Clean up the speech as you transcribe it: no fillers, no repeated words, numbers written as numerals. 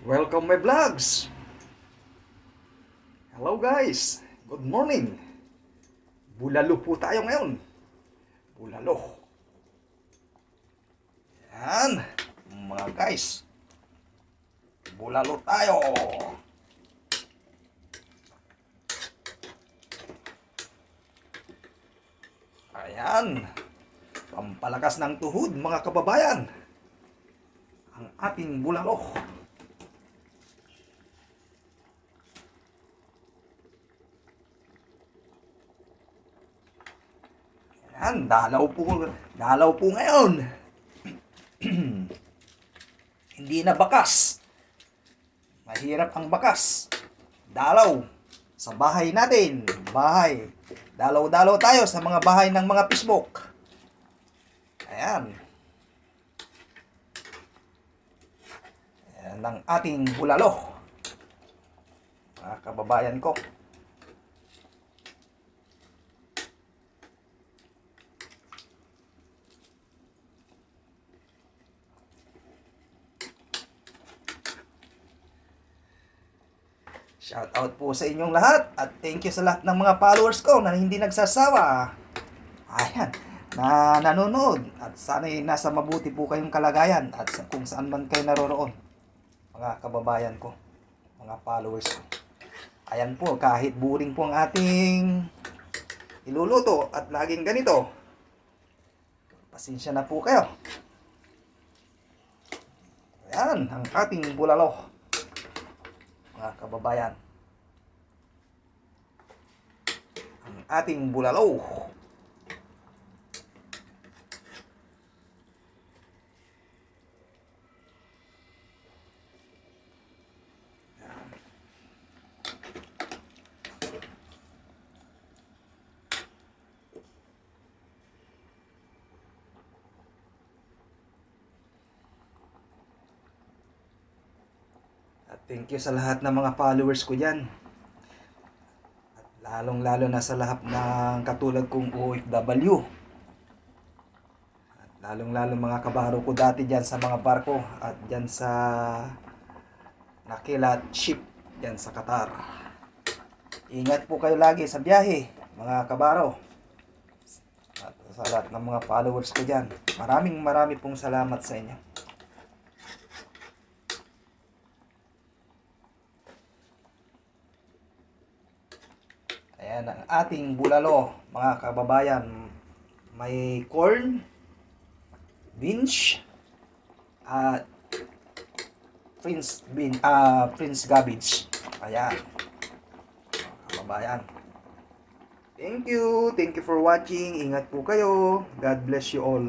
Welcome my vlogs! Hello guys! Good morning! Bulalo po tayo ngayon. Bulalo. Yan. Mga guys. Bulalo tayo. Ayan. Pampalakas ng tuhod mga kababayan. Ang ating bulalo. Yan, dalaw po ngayon. Hindi na bakas. Mahirap ang bakas. Dalaw sa bahay natin. Bahay. Dalaw-dalaw tayo sa mga bahay ng mga Facebook. Ayan. Ayan ang ating bulalo. Mga kababayan ko. Shout out po sa inyong lahat at thank you sa lahat ng mga followers ko na hindi nagsasawa. Ayan, na nanonood at sana'y nasa mabuti po kayong kalagayan at kung saan man kayo naroroon. Mga kababayan ko, mga followers ko. Ayan po, kahit boring po ang ating iluluto at laging ganito. Pasensya na po kayo. Ayan, ang ating bulalo. Mga kababayan, ang ating bulalo. Thank you sa lahat ng mga followers ko dyan. At lalong-lalo na sa lahat ng katulad kong OFW. At lalong-lalo mga kabaro ko dati dyan sa mga barko. At dyan sa Nakilat ship dyan sa Qatar. Ingat po kayo lagi sa biyahe, mga kabaro. At sa lahat ng mga followers ko dyan. Maraming pong salamat sa inyo. Ayan ang ating bulalo, mga kababayan. May corn, beans, at Prince cabbage. Ayan, mga kababayan. Thank you for watching. Ingat po kayo. God bless you all.